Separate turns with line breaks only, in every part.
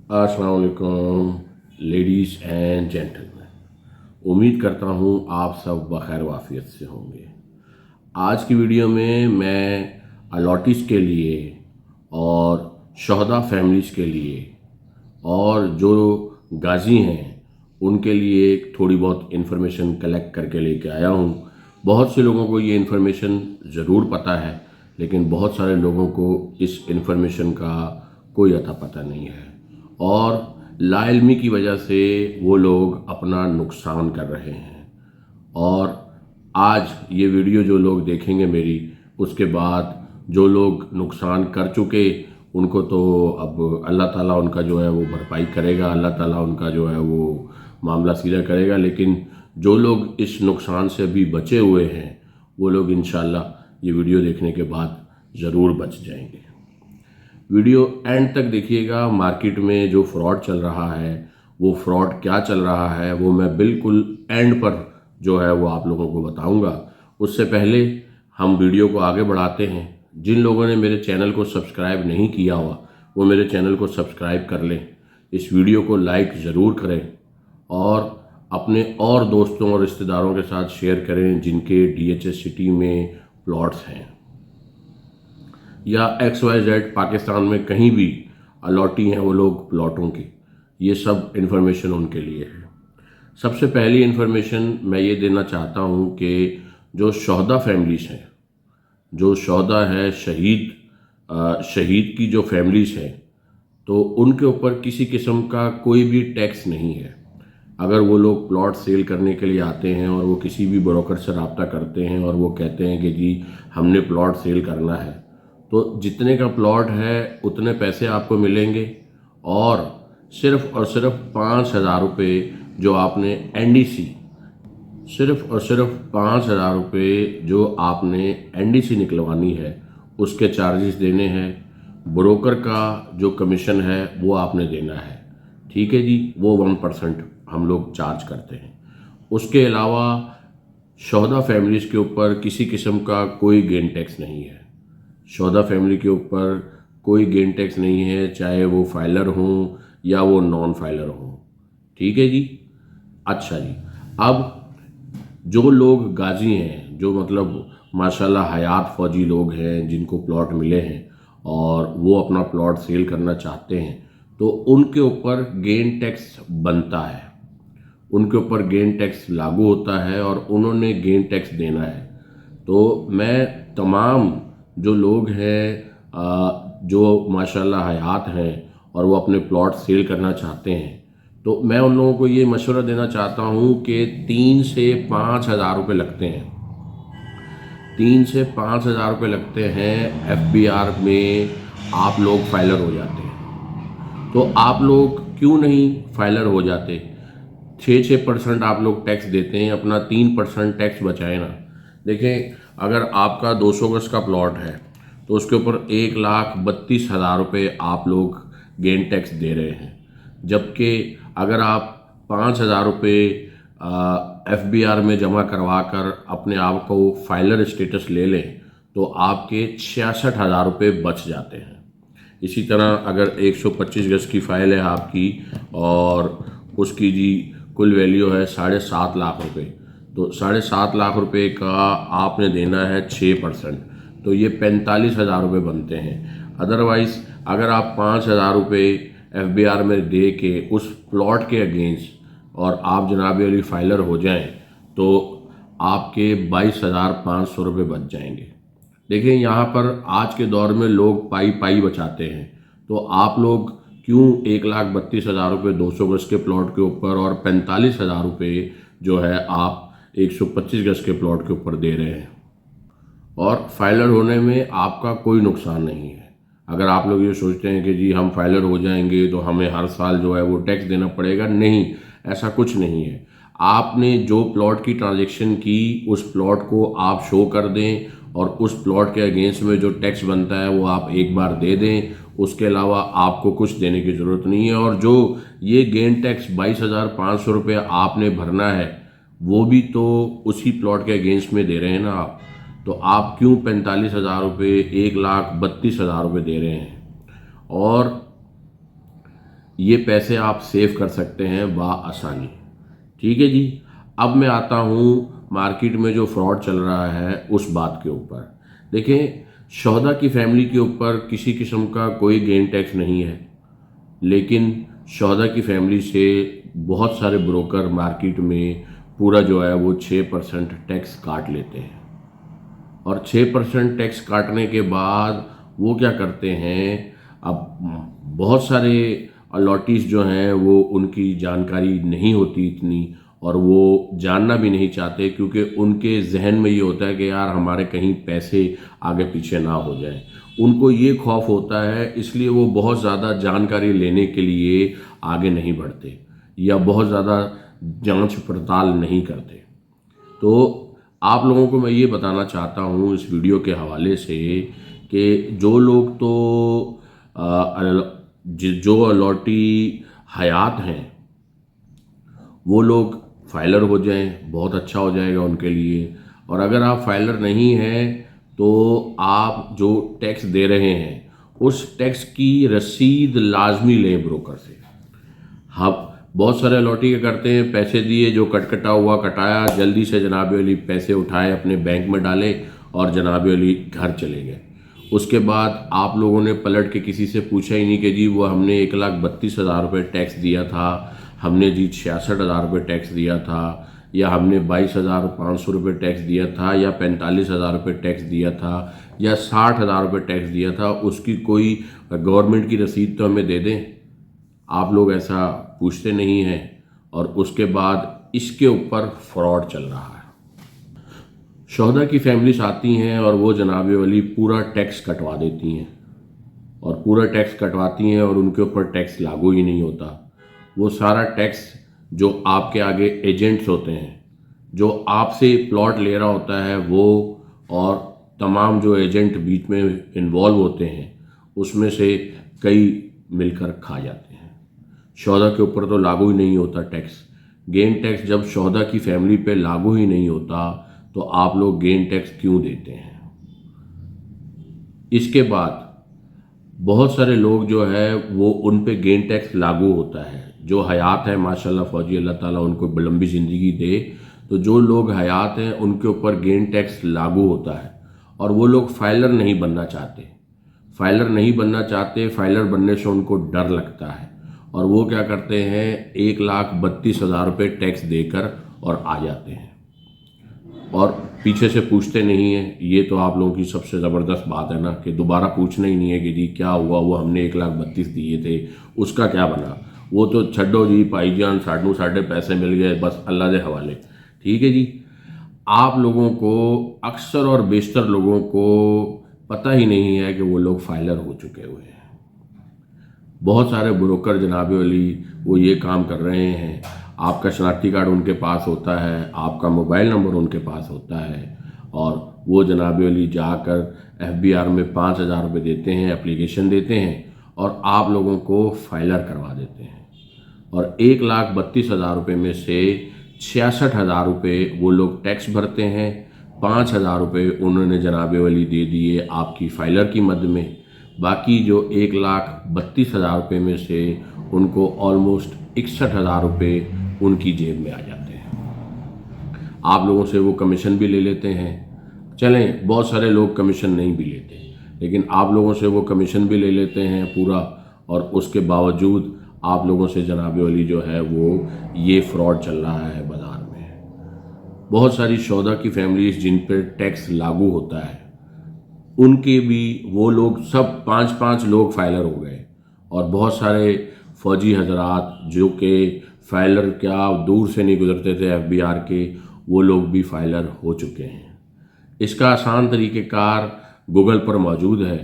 अस्सलाम वालेकुम ladies and gentleman. उम्मीद करता हूँ आप सब बखैर वाफियत से होंगे। आज की वीडियो में मैं अलॉटिस के लिए और शहदा फैमिलीज़ के लिए और जो गाजी हैं उनके लिए थोड़ी बहुत इन्फॉर्मेशन कलेक्ट करके लेके आया हूँ। बहुत से लोगों को ये इन्फॉर्मेशन ज़रूर पता है, लेकिन बहुत सारे लोगों को इस इन्फॉर्मेशन का कोई अता पता नहीं है और लाइल्मी की वजह से वो लोग अपना नुकसान कर रहे हैं। और आज ये वीडियो जो लोग देखेंगे मेरी, उसके बाद जो लोग नुकसान कर चुके उनको तो अब अल्लाह ताला उनका जो है वो भरपाई करेगा, अल्लाह ताला उनका जो है वो मामला सीधा करेगा। लेकिन जो लोग इस नुकसान से अभी बचे हुए हैं वो लोग इंशाल्लाह ये वीडियो देखने के बाद ज़रूर बच जाएंगे। वीडियो एंड तक देखिएगा। मार्केट में जो फ्रॉड चल रहा है, वो फ्रॉड क्या चल रहा है, वो मैं बिल्कुल एंड पर जो है वो आप लोगों को बताऊंगा। उससे पहले हम वीडियो को आगे बढ़ाते हैं। जिन लोगों ने मेरे चैनल को सब्सक्राइब नहीं किया हुआ वो मेरे चैनल को सब्सक्राइब कर लें, इस वीडियो को लाइक ज़रूर करें और अपने और दोस्तों और रिश्तेदारों के साथ शेयर करें जिनके DHS सिटी में प्लॉट्स हैं या XYZ पाकिस्तान में कहीं भी अलॉटी हैं वो लोग प्लॉटों की। ये सब इन्फॉर्मेशन उनके लिए है। सबसे पहली इन्फॉर्मेशन मैं ये देना चाहता हूँ कि जो शहदा फैमिलीज़ हैं, जो शहदा है शहीद की जो फैमिलीज़ हैं, तो उनके ऊपर किसी किस्म का कोई भी टैक्स नहीं है। अगर वो लोग प्लॉट सेल करने के लिए आते हैं और वो किसी भी ब्रोकर से रब्ता करते हैं और वो कहते हैं कि जी हमने प्लॉट सेल करना है, तो जितने का प्लॉट है उतने पैसे आपको मिलेंगे और सिर्फ 5,000 रुपये जो आपने NDC, सिर्फ और सिर्फ 5,000 रुपये जो आपने NDC निकलवानी है उसके चार्जेस देने हैं। ब्रोकर का जो कमीशन है वो आपने देना है, ठीक है जी, वो 1% हम लोग चार्ज करते हैं। उसके अलावा शहदा फैमिलीज़ के ऊपर किसी किस्म का कोई गेन टैक्स नहीं है। शहदा फैमिली के ऊपर कोई गेन टैक्स नहीं है, चाहे वो फाइलर हों या वो नॉन फाइलर हों, ठीक है जी। अच्छा जी, अब जो लोग गाजी हैं, जो मतलब माशाल्लाह हयात फौजी लोग हैं जिनको प्लॉट मिले हैं और वो अपना प्लॉट सेल करना चाहते हैं, तो उनके ऊपर गेन टैक्स बनता है, उनके ऊपर गेन टैक्स लागू होता है और उन्होंने गेन टैक्स देना है। तो मैं तमाम जो लोग हैं जो माशाल्लाह हयात हैं और वो अपने प्लॉट सेल करना चाहते हैं, तो मैं उन लोगों को ये मशवरा देना चाहता हूँ कि 3 से 5 हज़ार रुपये लगते हैं। 3 से 5 हज़ार रुपये लगते हैं। FBR में आप लोग फाइलर हो जाते हैं। तो आप लोग क्यों नहीं फाइलर हो जाते? 6% आप लोग टैक्स देते हैं, अपना 3% टैक्स बचाए ना। देखें, अगर आपका 200 गज का प्लॉट है तो उसके ऊपर 1,32,000 रुपये आप लोग गेन टैक्स दे रहे हैं, जबकि अगर आप 5,000 रुपये FBR में जमा करवा कर अपने आप को फाइलर स्टेटस ले लें तो आपके 66,000 रुपये बच जाते हैं। इसी तरह अगर 125 गज की फाइल है आपकी और उसकी जी कुल वैल्यू है 7.5 लाख रुपये, तो 7.5 लाख रुपये का आपने देना है 6%, तो ये 45,000 रुपये बनते हैं। अदरवाइज़ अगर आप 5,000 रुपये FBR में दे के उस प्लॉट के अगेंस्ट और आप जनाब वाली फाइलर हो जाएं तो आपके 22,500 रुपये बच जाएंगे। देखिए, यहाँ पर आज के दौर में लोग पाई पाई बचाते हैं, तो आप लोग क्यों 1,32,000 रुपये 200 गज के प्लॉट के ऊपर और 45,000 रुपये जो है आप 125 गज के प्लॉट के ऊपर दे रहे हैं? और फाइलर होने में आपका कोई नुकसान नहीं है। अगर आप लोग ये सोचते हैं कि जी हम फाइलर हो जाएंगे तो हमें हर साल जो है वो टैक्स देना पड़ेगा, नहीं, ऐसा कुछ नहीं है। आपने जो प्लॉट की ट्रांजैक्शन की उस प्लॉट को आप शो कर दें और उस प्लॉट के अगेंस्ट में जो टैक्स बनता है वो आप एक बार दे दें, उसके अलावा आपको कुछ देने की ज़रूरत नहीं है। और जो ये गेन टैक्स 22,500 रुपये आपने भरना है वो भी तो उसी प्लॉट के अगेंस्ट में दे रहे हैं ना आप, तो आप क्यों 45,000 रुपये 1,32,000 रुपये दे रहे हैं? और ये पैसे आप सेव कर सकते हैं आसानी। ठीक है जी। अब मैं आता हूँ मार्केट में जो फ्रॉड चल रहा है उस बात के ऊपर। देखें, शोहदा की फैमिली के ऊपर किसी किस्म का कोई गेन टैक्स नहीं है, लेकिन शोहदा की फैमिली से बहुत सारे ब्रोकर मार्केट में पूरा जो है वो 6% टैक्स काट लेते हैं। और 6% टैक्स काटने के बाद वो क्या करते हैं, अब बहुत सारे अलॉटीज जो हैं वो उनकी जानकारी नहीं होती इतनी, और वो जानना भी नहीं चाहते, क्योंकि उनके जहन में ये होता है कि यार हमारे कहीं पैसे आगे पीछे ना हो जाए। उनको ये खौफ होता है, इसलिए वो बहुत ज़्यादा जानकारी लेने के लिए आगे नहीं बढ़ते या बहुत ज़्यादा जांच पड़ताल नहीं करते। तो आप लोगों को मैं ये बताना चाहता हूँ इस वीडियो के हवाले से कि जो लोग तो जो अलॉटी हयात हैं वो लोग फाइलर हो जाएं, बहुत अच्छा हो जाएगा उनके लिए। और अगर आप फाइलर नहीं हैं तो आप जो टैक्स दे रहे हैं उस टैक्स की रसीद लाजमी लें ब्रोकर से। हम बहुत सारे अलॉटी क्या करते हैं, पैसे दिए, जो कटा हुआ कटाया, जल्दी से जनाब वाली पैसे उठाए अपने बैंक में डाले और जनाब वाली घर चले गए। उसके बाद आप लोगों ने पलट के किसी से पूछा ही नहीं कि जी वो हमने 1,32,000 रुपये टैक्स दिया था, हमने जी 66,000 रुपये टैक्स दिया था, या हमने 22,500 रुपये टैक्स दिया था, या 45,000 रुपये टैक्स दिया था, या 60,000 रुपये टैक्स दिया था, उसकी कोई गवर्नमेंट की रसीद तो हमें दे दें। आप लोग ऐसा पूछते नहीं हैं, और उसके बाद इसके ऊपर फ्रॉड चल रहा है। शोहदा की फैमिलीज आती हैं और वो जनाब वाली पूरा टैक्स कटवा देती हैं, और पूरा टैक्स कटवाती हैं और उनके ऊपर टैक्स लागू ही नहीं होता। वो सारा टैक्स जो आपके आगे एजेंट्स होते हैं, जो आपसे प्लॉट ले रहा होता है, वो और तमाम जो एजेंट बीच में इन्वॉल्व होते हैं, उसमें से कई मिलकर खा जाते हैं। शोहदा के ऊपर तो लागू ही नहीं होता टैक्स। गेन टैक्स जब शोहदा की फैमिली पे लागू ही नहीं होता तो आप लोग गेन टैक्स क्यों देते हैं? इसके बाद बहुत सारे लोग जो है वो उन पे गेन टैक्स लागू होता है। जो हयात है माशाल्लाह फौजी, अल्लाह ताला उनको लंबी ज़िंदगी दे, तो जो लोग हयात हैं उनके ऊपर गेन टैक्स लागू होता है, और वो लोग फाइलर नहीं बनना चाहते। फाइलर नहीं बनना चाहते, फाइलर बनने से उनको डर लगता है, और वो क्या करते हैं, 1,32,000 रुपये टैक्स देकर और आ जाते हैं, और पीछे से पूछते नहीं हैं। ये तो आप लोगों की सबसे ज़बरदस्त बात है ना, कि दोबारा पूछना ही नहीं है कि जी क्या हुआ, वो हमने 1,32,000 दिए थे, उसका क्या बना, वो तो छड्डो जी भाईजान, साढ़े पैसे मिल गए, बस अल्लाह के हवाले। ठीक है जी। आप लोगों को, अक्सर और बेशतर लोगों को पता ही नहीं है कि वो लोग फाइलर हो चुके हुए हैं। बहुत सारे ब्रोकर जनाब वाली वो ये काम कर रहे हैं, आपका शनाख्ती कार्ड उनके पास होता है, आपका मोबाइल नंबर उनके पास होता है, और वो जनाब वाली जाकर FBR में 5,000 रुपये देते हैं, एप्लीकेशन देते हैं, और आप लोगों को फाइलर करवा देते हैं। और 1,32,000 रुपये में से 66,000 रुपये वो लोग टैक्स भरते हैं, 5,000 रुपये उन्होंने जनाब वाली दे दिए आपकी फाइलर की मद में। बाकी जो 1,32,000 रुपये में से उनको ऑलमोस्ट 61,000 रुपये उनकी जेब में आ जाते हैं। आप लोगों से वो कमीशन भी ले लेते हैं। चलें, बहुत सारे लोग कमीशन नहीं भी लेते, लेकिन आप लोगों से वो कमीशन भी ले लेते हैं पूरा, और उसके बावजूद आप लोगों से जनाब वाली जो है वो ये फ्रॉड चल रहा है बाज़ार में। बहुत सारी शोहदा की फैमिलीज जिन पर टैक्स लागू होता है, उनके भी वो लोग सब 5-5 लोग फाइलर हो गए, और बहुत सारे फौजी हजरात जो कि फाइलर क्या दूर से नहीं गुजरते थे FBR के, वो लोग भी फाइलर हो चुके हैं। इसका आसान तरीक़ेकार गूगल पर मौजूद है।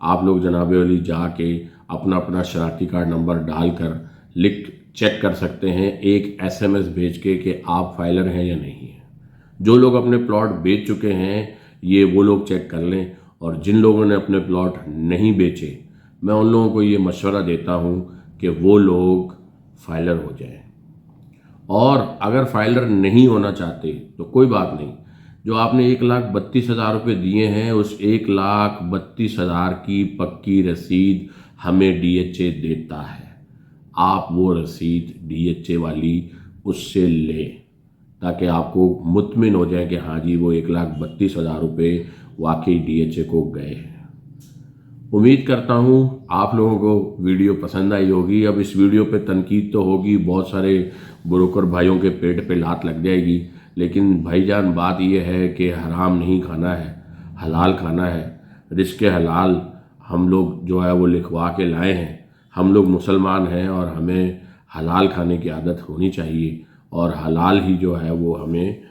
आप लोग जनाब वाली जाके अपना अपना शनाख्ती कार्ड नंबर डालकर लिख चेक कर सकते हैं, एक SMS भेज के कि आप फाइलर हैं या नहीं हैं। जो लोग अपने प्लॉट बेच चुके हैं ये वो लोग चेक कर लें, और जिन लोगों ने अपने प्लॉट नहीं बेचे, मैं उन लोगों को ये मशवरा देता हूँ कि वो लोग फाइलर हो जाएं। और अगर फाइलर नहीं होना चाहते तो कोई बात नहीं, जो आपने 1,32,000 रुपये दिए हैं उस 1,32,000 की पक्की रसीद हमें DHA देता है। आप वो रसीद DHA वाली उससे लें, ताकि आपको मुतमिन हो जाए कि हाँ जी वो 1,32,000 रुपये वाकई DHA को गए हैं। उम्मीद करता हूँ आप लोगों को वीडियो पसंद आई होगी। अब इस वीडियो पे तनकीद तो होगी, बहुत सारे ब्रोकर भाइयों के पेट पे लात लग जाएगी, लेकिन भाईजान बात यह है कि हराम नहीं खाना है, हलाल खाना है। रिज़्क़ हलाल हम लोग जो है वो लिखवा के लाए हैं। हम लोग मुसलमान हैं और हमें हलाल खाने की आदत होनी चाहिए, और हलाल ही जो है वो हमें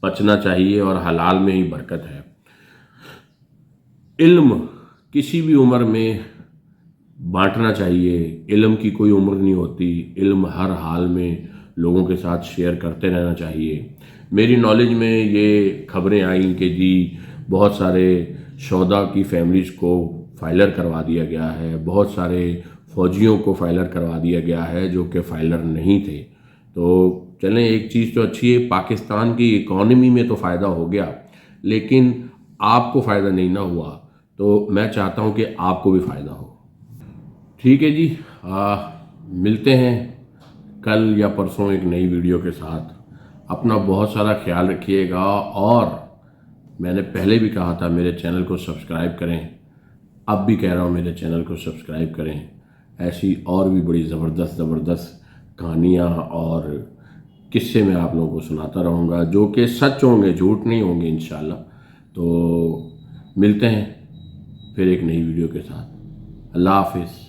पचना चाहिए, और हलाल में ही बरकत है। इल्म किसी भी उम्र में बांटना चाहिए। इल्म की कोई उम्र नहीं होती। इल्म हर हाल में लोगों के साथ शेयर करते रहना चाहिए। मेरी नॉलेज में ये खबरें आई कि जी बहुत सारे शोधा की फैमिलीज़ को फाइलर करवा दिया गया है, बहुत सारे फ़ौजियों को फाइलर करवा दिया गया है जो कि फाइलर नहीं थे। तो चलें, एक चीज़ तो अच्छी है, पाकिस्तान की इकॉनमी में तो फ़ायदा हो गया, लेकिन आपको फ़ायदा नहीं ना हुआ। तो मैं चाहता हूँ कि आपको भी फ़ायदा हो। ठीक है जी, मिलते हैं कल या परसों एक नई वीडियो के साथ। अपना बहुत सारा ख्याल रखिएगा, और मैंने पहले भी कहा था मेरे चैनल को सब्सक्राइब करें, अब भी कह रहा हूँ मेरे चैनल को सब्सक्राइब करें। ऐसी और भी बड़ी ज़बरदस्त कहानियाँ और किस्से मैं आप लोगों को सुनाता रहूँगा, जो कि सच होंगे, झूठ नहीं होंगे इंशाल्लाह। तो मिलते हैं फिर एक नई वीडियो के साथ। अल्लाह हाफिज़।